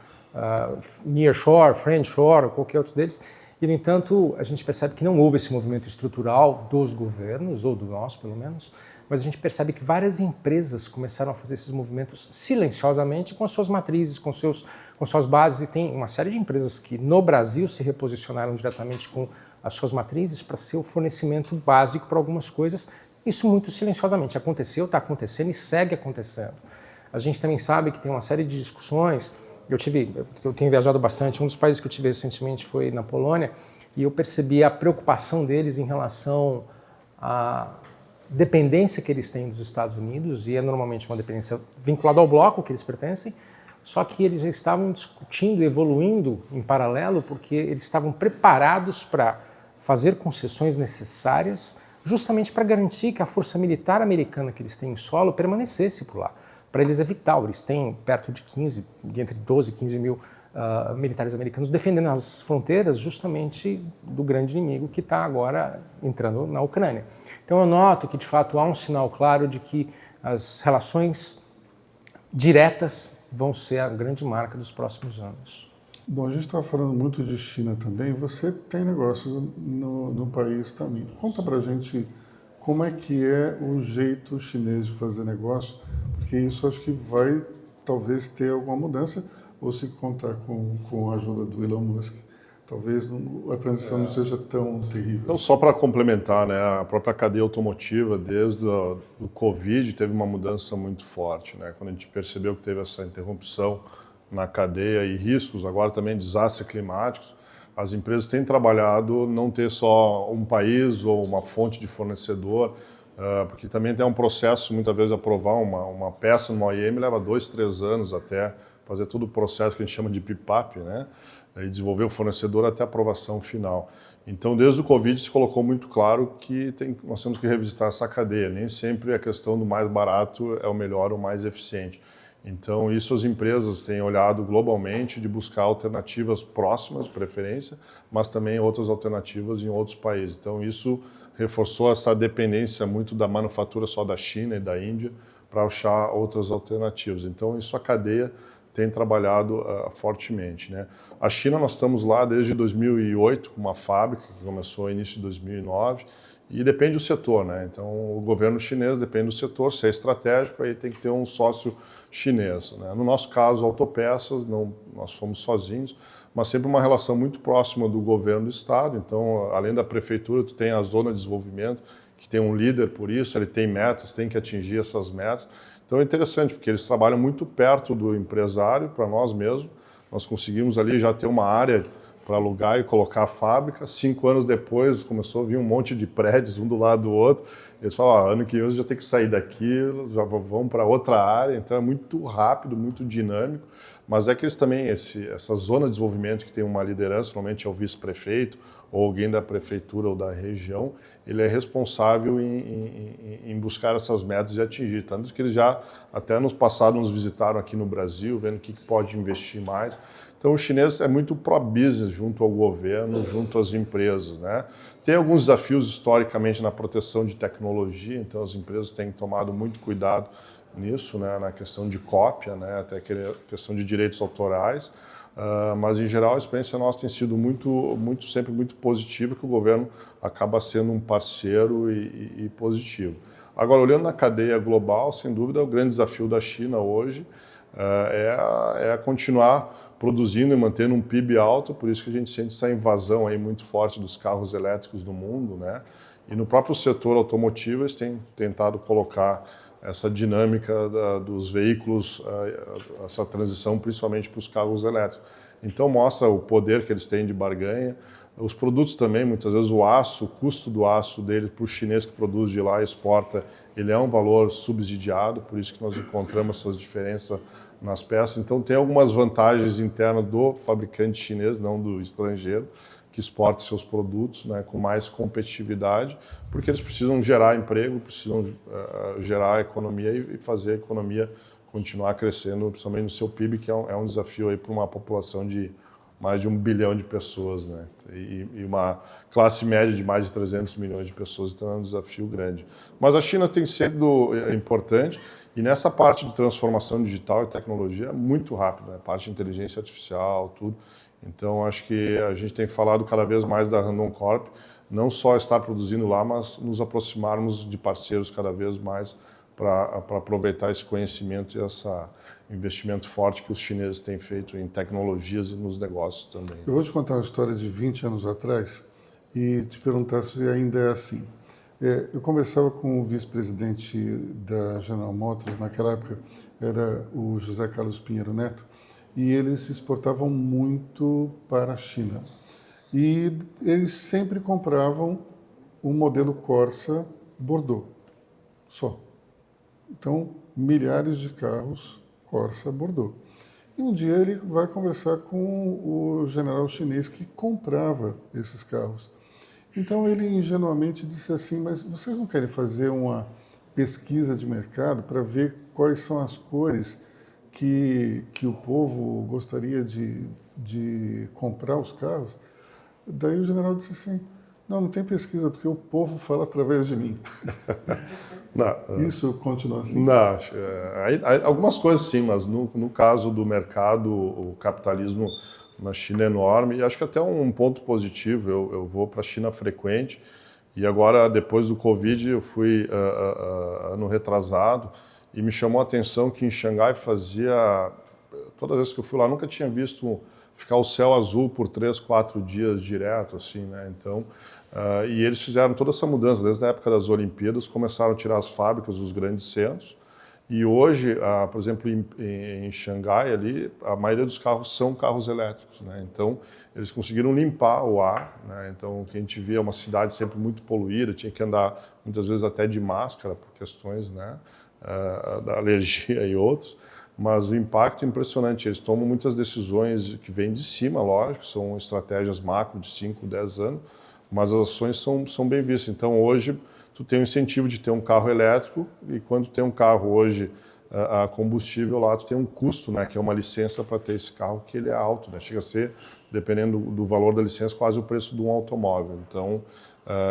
nearshore, friendshore, qualquer outro deles. E, no entanto, a gente percebe que não houve esse movimento estrutural dos governos, ou do nosso, pelo menos, mas a gente percebe que várias empresas começaram a fazer esses movimentos silenciosamente com as suas matrizes, com suas bases, e tem uma série de empresas que no Brasil se reposicionaram diretamente com as suas matrizes para ser o fornecimento básico para algumas coisas. Isso muito silenciosamente aconteceu, está acontecendo e segue acontecendo. A gente também sabe que tem uma série de discussões. Eu tenho viajado bastante. Um dos países que eu tive recentemente foi na Polônia, e eu percebi a preocupação deles em relação à dependência que eles têm dos Estados Unidos, e é normalmente uma dependência vinculada ao bloco que eles pertencem, só que eles já estavam discutindo e evoluindo em paralelo porque eles estavam preparados para fazer concessões necessárias justamente para garantir que a força militar americana que eles têm em solo permanecesse por lá. Para eles é vital, eles têm perto de entre 12 e 15 mil militares americanos defendendo as fronteiras justamente do grande inimigo que está agora entrando na Ucrânia. Então eu noto que de fato há um sinal claro de que as relações diretas vão ser a grande marca dos próximos anos. Bom, a gente estava falando muito de China também, você tem negócios no país também. Conta pra gente como é que é o jeito chinês de fazer negócio, porque isso acho que vai talvez ter alguma mudança, ou se contar com a ajuda do Elon Musk, talvez a transição não seja tão terrível. Então, só para complementar, né, a própria cadeia automotiva, desde o Covid, teve uma mudança muito forte, né? Quando a gente percebeu que teve essa interrupção na cadeia e riscos, agora também desastres climáticos, as empresas têm trabalhado não ter só um país ou uma fonte de fornecedor, porque também tem um processo, muitas vezes, aprovar uma peça numa OEM leva 2, 3 anos até fazer todo o processo que a gente chama de PPAP, né? E desenvolver o fornecedor até a aprovação final. Então, desde o Covid, se colocou muito claro que nós temos que revisitar essa cadeia. Nem sempre a questão do mais barato é o melhor ou mais eficiente. Então, isso as empresas têm olhado globalmente de buscar alternativas próximas, de preferência, mas também outras alternativas em outros países. Então, isso reforçou essa dependência muito da manufatura só da China e da Índia para achar outras alternativas. Então, isso a cadeia tem trabalhado fortemente, né? A China, nós estamos lá desde 2008 com uma fábrica que começou no início de 2009 e depende do setor, né? Então, o governo chinês depende do setor, se é estratégico, aí tem que ter um sócio chinês, né? No nosso caso, autopeças, não, nós fomos sozinhos, mas sempre uma relação muito próxima do governo do estado. Então, além da prefeitura, tu tem a zona de desenvolvimento, que tem um líder por isso, ele tem metas, tem que atingir essas metas. Então é interessante, porque eles trabalham muito perto do empresário, para nós mesmos. Nós conseguimos ali já ter uma área para alugar e colocar a fábrica. 5 anos depois começou a vir um monte de prédios, um do lado do outro. Eles falam, ano que vem já tem que sair daqui, já vão para outra área. Então é muito rápido, muito dinâmico. Mas é que eles também, essa zona de desenvolvimento que tem uma liderança, normalmente é o vice-prefeito ou alguém da prefeitura ou da região, ele é responsável em buscar essas metas e atingir. Tanto que eles já, até no passado, nos visitaram aqui no Brasil, vendo o que pode investir mais. Então, o chinês é muito pro-business junto ao governo, junto às empresas, né? Tem alguns desafios historicamente na proteção de tecnologia, então as empresas têm tomado muito cuidado nisso, né? Na questão de cópia, né? Até a questão de direitos autorais. Mas, em geral, a experiência nossa tem sido sempre muito positiva, que o governo acaba sendo um parceiro e positivo. Agora, olhando na cadeia global, sem dúvida, o grande desafio da China hoje é continuar produzindo e mantendo um PIB alto, por isso que a gente sente essa invasão aí muito forte dos carros elétricos no mundo, né? E no próprio setor automotivo, eles têm tentado colocar essa dinâmica dos veículos, essa transição principalmente para os carros elétricos. Então mostra o poder que eles têm de barganha. Os produtos também, muitas vezes o aço, o custo do aço dele para o chinês que produz de lá e exporta, ele é um valor subsidiado, por isso que nós encontramos essas diferenças nas peças. Então tem algumas vantagens internas do fabricante chinês, não do estrangeiro, que exporta seus produtos, né, com mais competitividade, porque eles precisam gerar emprego, precisam gerar economia e fazer a economia continuar crescendo, principalmente no seu PIB, que é um desafio aí para uma população de mais de 1 bilhão de pessoas, né? E uma classe média de mais de 300 milhões de pessoas, então é um desafio grande. Mas a China tem sido importante e nessa parte de transformação digital e tecnologia é muito rápido, né? Parte de inteligência artificial, tudo. Então acho que a gente tem falado cada vez mais da Randon Corp, não só estar produzindo lá, mas nos aproximarmos de parceiros cada vez mais para aproveitar esse conhecimento e esse investimento forte que os chineses têm feito em tecnologias e nos negócios também. Eu vou te contar uma história de 20 anos atrás e te perguntar se ainda é assim. Eu conversava com o vice-presidente da General Motors, naquela época era o José Carlos Pinheiro Neto, e eles exportavam muito para a China. E eles sempre compravam o modelo Corsa Bordeaux, só. Então, milhares de carros Corsa Bordeaux. E um dia ele vai conversar com o general chinês que comprava esses carros. Então ele ingenuamente disse assim, mas vocês não querem fazer uma pesquisa de mercado para ver quais são as cores que o povo gostaria de comprar os carros? Daí o general disse assim, não tem pesquisa, porque o povo fala através de mim. Não, isso continua assim? Não, algumas coisas sim, mas no caso do mercado, o capitalismo na China é enorme e acho que até um ponto positivo, eu vou para a China frequente e agora, depois do Covid, eu fui ano retrasado e me chamou a atenção que em Xangai toda vez que eu fui lá, nunca tinha visto ficar o céu azul por 3, 4 dias direto, assim, né? Então, e eles fizeram toda essa mudança, desde a época das Olimpíadas, começaram a tirar as fábricas dos grandes centros, e hoje, por exemplo, em Xangai, ali, a maioria dos carros são carros elétricos, né? Então, eles conseguiram limpar o ar, né? Então, o que a gente via é uma cidade sempre muito poluída, tinha que andar, muitas vezes, até de máscara, por questões, né, da alergia e outros, mas o impacto é impressionante. Eles tomam muitas decisões que vêm de cima, lógico, são estratégias macro de 5, 10 anos, mas as ações são bem vistas. Então, hoje, tu tem o incentivo de ter um carro elétrico e quando tem um carro hoje a combustível lá, tu tem um custo, né, que é uma licença para ter esse carro, que ele é alto, né? Chega a ser, dependendo do valor da licença, quase o preço de um automóvel. Então,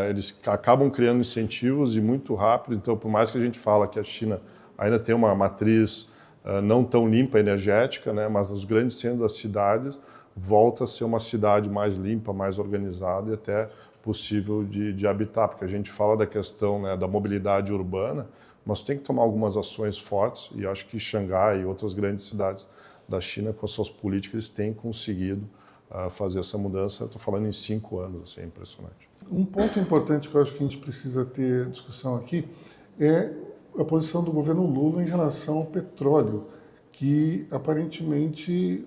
eles acabam criando incentivos e muito rápido. Então, por mais que a gente fala que a China ainda tem uma matriz não tão limpa, energética, né, mas nos grandes centros das cidades volta a ser uma cidade mais limpa, mais organizada e até possível de habitar, porque a gente fala da questão, né, da mobilidade urbana, mas tem que tomar algumas ações fortes e acho que Xangai e outras grandes cidades da China, com as suas políticas, eles têm conseguido fazer essa mudança. Estou falando em 5 anos, assim, é impressionante. Um ponto importante que eu acho que a gente precisa ter discussão aqui é a posição do governo Lula em relação ao petróleo, que aparentemente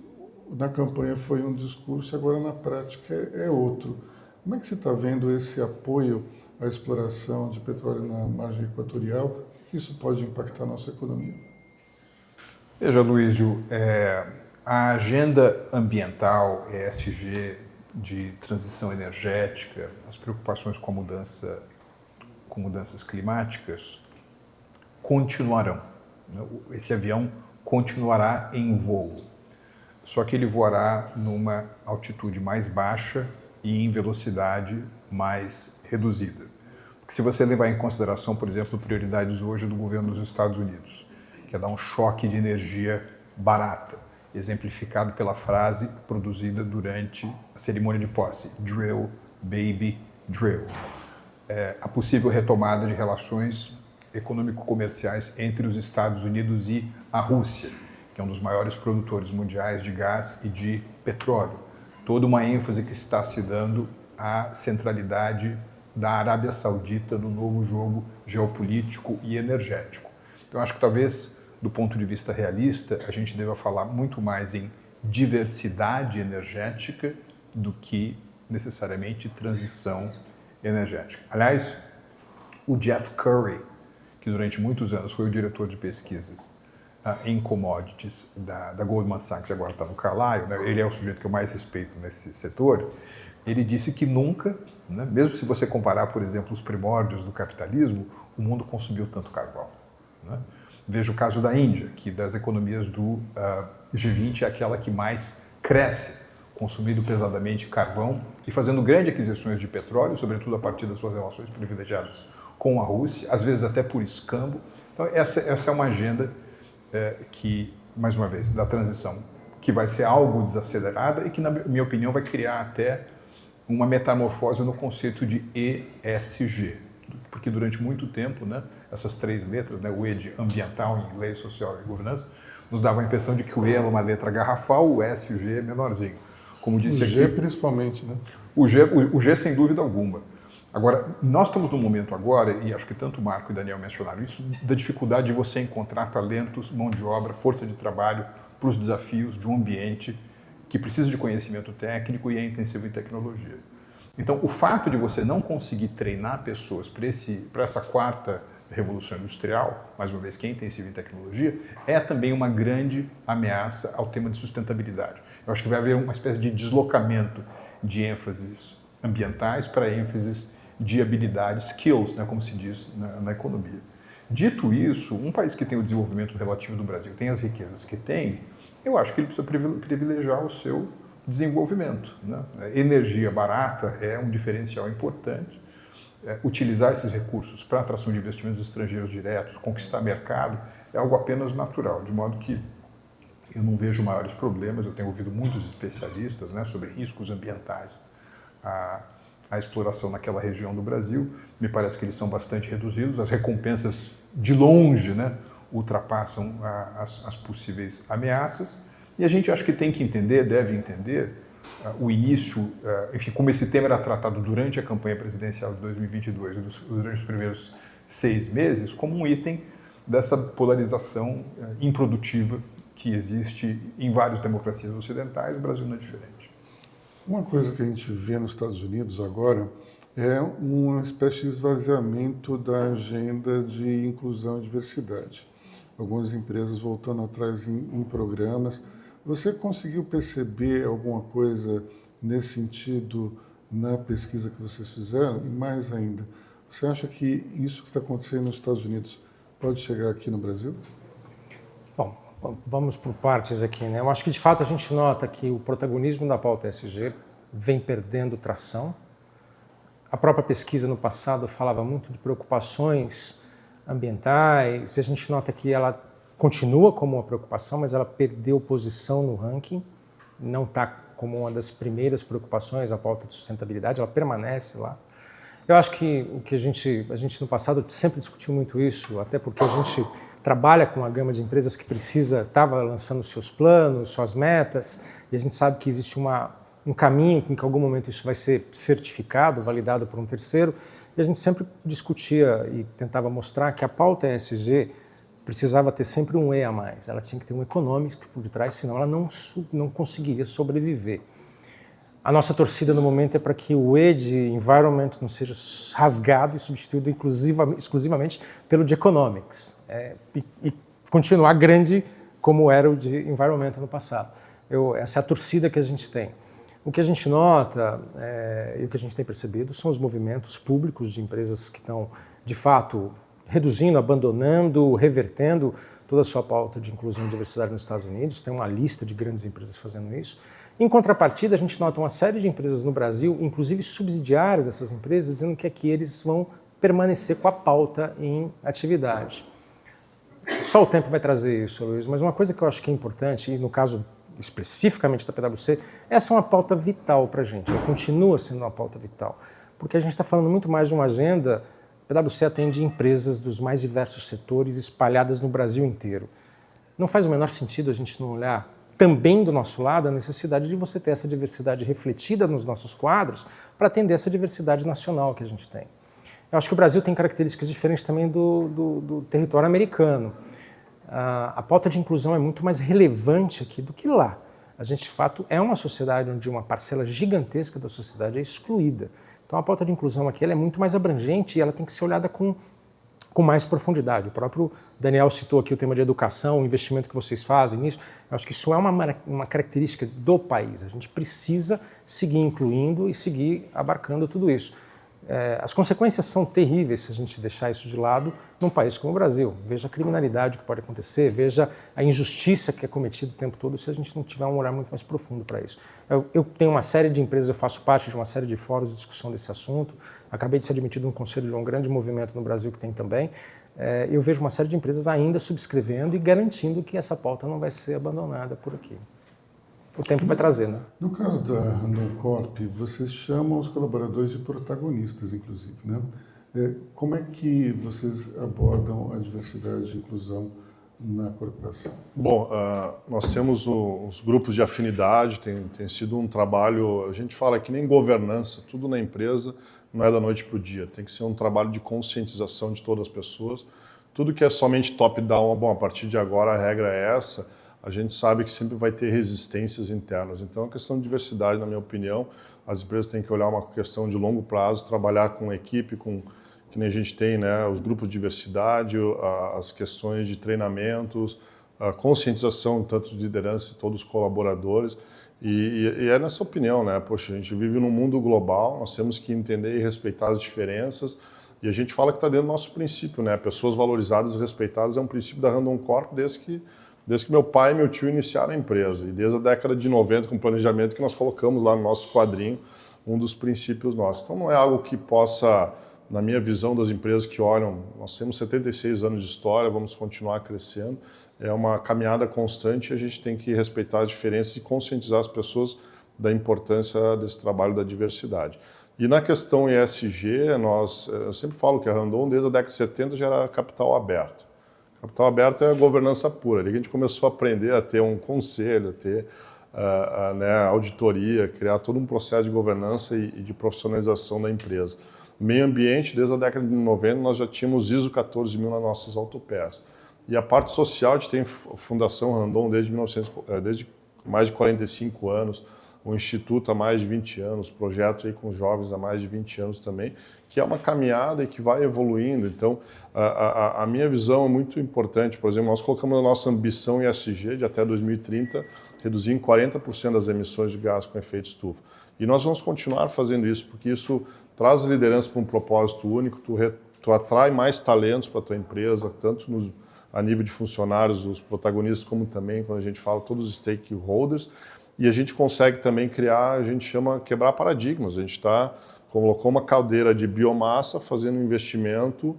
na campanha foi um discurso e agora na prática é outro. Como é que você está vendo esse apoio à exploração de petróleo na margem equatorial? O que isso pode impactar a nossa economia? Veja, Luísio, a agenda ambiental, ESG, de transição energética, as preocupações com mudanças climáticas continuarão. Esse avião continuará em voo, só que ele voará numa altitude mais baixa e em velocidade mais reduzida. Porque se você levar em consideração, por exemplo, prioridades hoje do governo dos Estados Unidos, que é dar um choque de energia barata, exemplificado pela frase produzida durante a cerimônia de posse, Drill, Baby, Drill. A possível retomada de relações econômico-comerciais entre os Estados Unidos e a Rússia, que é um dos maiores produtores mundiais de gás e de petróleo. Toda uma ênfase que está se dando à centralidade da Arábia Saudita no novo jogo geopolítico e energético. Então, acho que talvez, do ponto de vista realista, a gente deva falar muito mais em diversidade energética do que necessariamente transição energética. Aliás, o Jeff Curry, que durante muitos anos foi o diretor de pesquisas em commodities da Goldman Sachs, e agora está no Carlyle, né? Ele é o sujeito que eu mais respeito nesse setor. Ele disse que nunca, né, mesmo se você comparar, por exemplo, os primórdios do capitalismo, o mundo consumiu tanto carvão. Né? Veja o caso da Índia, que das economias do G20 é aquela que mais cresce, consumindo pesadamente carvão e fazendo grandes aquisições de petróleo, sobretudo a partir das suas relações privilegiadas com a Rússia, às vezes até por escambo. Então, essa é uma agenda que, mais uma vez, da transição, que vai ser algo desacelerada e que, na minha opinião, vai criar até uma metamorfose no conceito de ESG, porque durante muito tempo, né, essas três letras, né, o E de ambiental, em inglês, social e governança, nos dava a impressão de que o E era uma letra garrafal, o S e o G é menorzinho. Como disse o G aqui, principalmente, né? O G sem dúvida alguma. Agora, nós estamos num momento agora, e acho que tanto o Marco e o Daniel mencionaram isso, da dificuldade de você encontrar talentos, mão de obra, força de trabalho para os desafios de um ambiente que precisa de conhecimento técnico e é intensivo em tecnologia. Então, o fato de você não conseguir treinar pessoas para essa quarta revolução industrial, mais uma vez que é intensiva em tecnologia, é também uma grande ameaça ao tema de sustentabilidade. Eu acho que vai haver uma espécie de deslocamento de ênfases ambientais para ênfases de habilidades, skills, né, como se diz na economia. Dito isso, um país que tem o desenvolvimento relativo do Brasil, tem as riquezas que tem, eu acho que ele precisa privilegiar o seu desenvolvimento. Né? Energia barata é um diferencial importante. Utilizar esses recursos para atração de investimentos estrangeiros diretos, conquistar mercado, é algo apenas natural, de modo que eu não vejo maiores problemas. Eu tenho ouvido muitos especialistas, né, sobre riscos ambientais à exploração naquela região do Brasil. Me parece que eles são bastante reduzidos, as recompensas de longe, né, ultrapassam as possíveis ameaças, e a gente acha que tem que entender, deve entender, o início, enfim, como esse tema era tratado durante a campanha presidencial de 2022 e durante os primeiros 6 meses, como um item dessa polarização improdutiva que existe em várias democracias ocidentais. O Brasil não é diferente. Uma coisa que a gente vê nos Estados Unidos agora é uma espécie de esvaziamento da agenda de inclusão e diversidade. Algumas empresas voltando atrás em programas. Você conseguiu perceber alguma coisa nesse sentido na pesquisa que vocês fizeram? E mais ainda, você acha que isso que está acontecendo nos Estados Unidos pode chegar aqui no Brasil? Bom, vamos por partes aqui, né? Eu acho que de fato a gente nota que o protagonismo da pauta ESG vem perdendo tração. A própria pesquisa no passado falava muito de preocupações ambientais, e a gente nota que ela continua como uma preocupação, mas ela perdeu posição no ranking, não está como uma das primeiras preocupações a pauta de sustentabilidade, ela permanece lá. Eu acho que o que a gente no passado sempre discutiu muito isso, até porque a gente trabalha com uma gama de empresas que estava lançando seus planos, suas metas, e a gente sabe que existe um caminho em que em algum momento isso vai ser certificado, validado por um terceiro, e a gente sempre discutia e tentava mostrar que a pauta ESG precisava ter sempre um E a mais, ela tinha que ter um econômico por detrás, senão ela não conseguiria sobreviver. A nossa torcida no momento é para que o E de Environment não seja rasgado e substituído exclusivamente pelo de Economics, e continuar grande como era o de Environment no passado. Essa é a torcida que a gente tem. O que a gente nota e o que a gente tem percebido são os movimentos públicos de empresas que estão, de fato, reduzindo, abandonando, revertendo toda a sua pauta de inclusão e diversidade nos Estados Unidos. Tem uma lista de grandes empresas fazendo isso. Em contrapartida, a gente nota uma série de empresas no Brasil, inclusive subsidiárias dessas empresas, dizendo que aqui eles vão permanecer com a pauta em atividade. Só o tempo vai trazer isso, Luiz, mas uma coisa que eu acho que é importante, e no caso especificamente da PwC, essa é uma pauta vital para a gente, ela continua sendo uma pauta vital, porque a gente está falando muito mais de uma agenda. A PwC atende empresas dos mais diversos setores espalhadas no Brasil inteiro. Não faz o menor sentido a gente não olhar também do nosso lado a necessidade de você ter essa diversidade refletida nos nossos quadros para atender essa diversidade nacional que a gente tem. Eu acho que o Brasil tem características diferentes também do território americano. A pauta de inclusão é muito mais relevante aqui do que lá. A gente, de fato, é uma sociedade onde uma parcela gigantesca da sociedade é excluída. Então, a pauta de inclusão aqui ela é muito mais abrangente e ela tem que ser olhada com mais profundidade. O próprio Daniel citou aqui o tema de educação, o investimento que vocês fazem nisso. Eu acho que isso é uma característica do país. A gente precisa seguir incluindo e seguir abarcando tudo isso. As consequências são terríveis se a gente deixar isso de lado num país como o Brasil. Veja a criminalidade que pode acontecer, veja a injustiça que é cometida o tempo todo se a gente não tiver um olhar muito mais profundo para isso. Eu tenho uma série de empresas, eu faço parte de uma série de fóruns de discussão desse assunto. Acabei de ser admitido no conselho de um grande movimento no Brasil que tem também. Eu vejo uma série de empresas ainda subscrevendo e garantindo que essa pauta não vai ser abandonada por aqui. O tempo vai trazer, né? No caso da Randon Corp, vocês chamam os colaboradores de protagonistas, inclusive, né? Como é que vocês abordam a diversidade e inclusão na corporação? Bom, nós temos os grupos de afinidade, tem sido um trabalho, a gente fala que nem governança, tudo na empresa não é da noite para o dia, tem que ser um trabalho de conscientização de todas as pessoas. Tudo que é somente top-down, bom, a partir de agora a regra é essa, a gente sabe que sempre vai ter resistências internas. Então, a questão de diversidade, na minha opinião, as empresas têm que olhar uma questão de longo prazo, trabalhar com equipe, que nem a gente tem, né, os grupos de diversidade, as questões de treinamentos, a conscientização tanto de liderança e todos os colaboradores. E é nessa opinião, né? Poxa, a gente vive num mundo global, nós temos que entender e respeitar as diferenças. E a gente fala que está dentro do nosso princípio, né? Pessoas valorizadas e respeitadas é um princípio da Randon Corp desde que meu pai e meu tio iniciaram a empresa. E desde a década de 90, com o planejamento que nós colocamos lá no nosso quadrinho, um dos princípios nossos. Então não é algo que possa, na minha visão das empresas que olham, nós temos 76 anos de história, vamos continuar crescendo, é uma caminhada constante e a gente tem que respeitar as diferenças e conscientizar as pessoas da importância desse trabalho da diversidade. E na questão ESG, eu sempre falo que a Randon, desde a década de 70, já era capital aberto. Capital aberto é a governança pura. Ali a gente começou a aprender a ter um conselho, a ter auditoria, criar todo um processo de governança e de profissionalização da empresa. Meio ambiente, desde a década de 90, nós já tínhamos ISO 14000 nas nossas autopeças. E a parte social, a gente tem Fundação Randon desde mais de 45 anos, o Instituto há mais de 20 anos, projeto aí com jovens há mais de 20 anos também, que é uma caminhada e que vai evoluindo. Então, a minha visão é muito importante. Por exemplo, nós colocamos a nossa ambição ESG de até 2030, reduzir em 40% das emissões de gás com efeito estufa. E nós vamos continuar fazendo isso, porque isso traz liderança para um propósito único, tu atrai mais talentos para a tua empresa, tanto a nível de funcionários, os protagonistas, como também, quando a gente fala, todos os stakeholders. E a gente consegue também criar, a gente chama quebrar paradigmas. A gente colocou uma caldeira de biomassa fazendo um investimento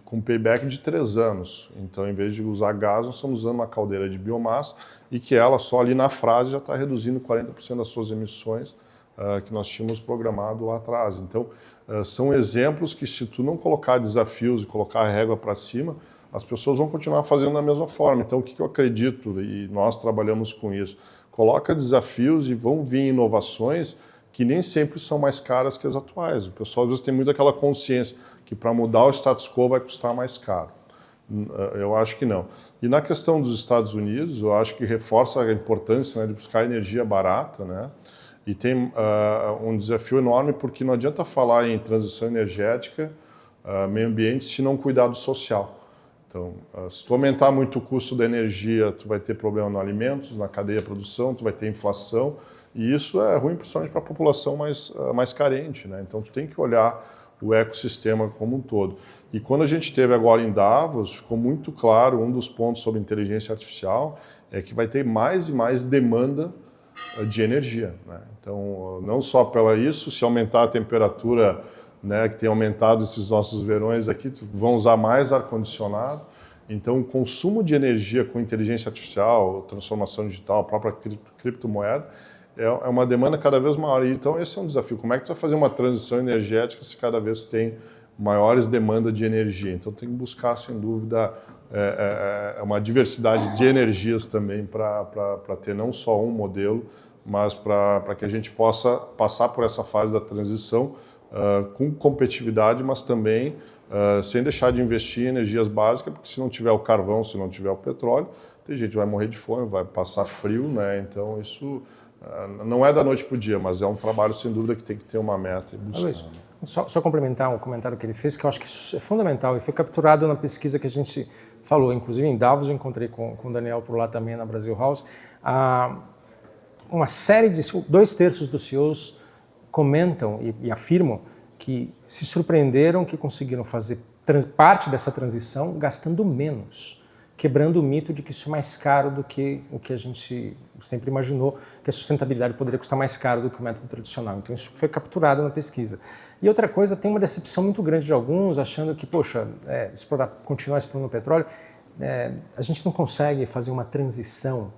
com payback de 3 anos. Então, em vez de usar gás, nós estamos usando uma caldeira de biomassa e que ela só ali na frase já está reduzindo 40% das suas emissões que nós tínhamos programado lá atrás. Então, são exemplos que se tu não colocar desafios e colocar a régua para cima, as pessoas vão continuar fazendo da mesma forma. Então, o que eu acredito, e nós trabalhamos com isso, coloca desafios e vão vir inovações que nem sempre são mais caras que as atuais. O pessoal às vezes tem muito aquela consciência que para mudar o status quo vai custar mais caro. Eu acho que não. E na questão dos Estados Unidos, eu acho que reforça a importância, né, de buscar energia barata, né? E tem um desafio enorme porque não adianta falar em transição energética, meio ambiente, se não cuidar do social. Então, se tu aumentar muito o custo da energia, tu vai ter problema no alimentos, na cadeia de produção, tu vai ter inflação, e isso é ruim principalmente para a população mais carente, né? Então, tu tem que olhar o ecossistema como um todo. E quando a gente esteve agora em Davos, ficou muito claro, um dos pontos sobre inteligência artificial é que vai ter mais e mais demanda de energia, né? Então, não só pela isso, se aumentar a temperatura, né, que tem aumentado esses nossos verões aqui, vão usar mais ar-condicionado. Então, o consumo de energia com inteligência artificial, transformação digital, a própria criptomoeda, é uma demanda cada vez maior. Então, esse é um desafio. Como é que tu vai fazer uma transição energética se cada vez tem maiores demandas de energia? Então, tem que buscar, sem dúvida, uma diversidade de energias também para ter não só um modelo, mas para que a gente possa passar por essa fase da transição com competitividade, mas também sem deixar de investir em energias básicas, porque se não tiver o carvão, se não tiver o petróleo, tem gente que vai morrer de fome, vai passar frio, né? Então isso não é da noite para o dia, mas é um trabalho sem dúvida que tem que ter uma meta e buscar. Só complementar um comentário que ele fez, que eu acho que isso é fundamental e foi capturado na pesquisa que a gente falou, inclusive em Davos, eu encontrei com o Daniel por lá também na Brasil House. Uma série de 2/3 dos CEOs comentam e afirmam que se surpreenderam que conseguiram fazer parte dessa transição gastando menos, quebrando o mito de que isso é mais caro do que o que a gente sempre imaginou, que a sustentabilidade poderia custar mais caro do que o método tradicional. Então isso foi capturado na pesquisa. E outra coisa, tem uma decepção muito grande de alguns, achando que, poxa, continuar explorando o petróleo, a gente não consegue fazer uma transição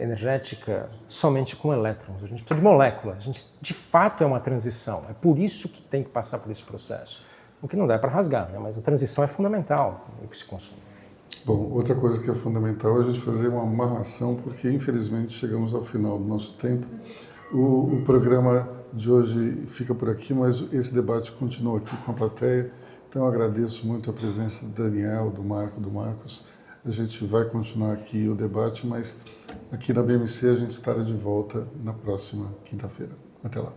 energética somente com elétrons. A gente precisa de moléculas. A gente, de fato, é uma transição. É por isso que tem que passar por esse processo. O que não dá para rasgar, né? Mas a transição é fundamental no que se consome. Bom, outra coisa que é fundamental é a gente fazer uma amarração, porque infelizmente chegamos ao final do nosso tempo. O programa de hoje fica por aqui, mas esse debate continua aqui com a plateia. Então eu agradeço muito a presença do Daniel, do Marcos. A gente vai continuar aqui o debate, mas aqui na BMC a gente estará de volta na próxima quinta-feira. Até lá.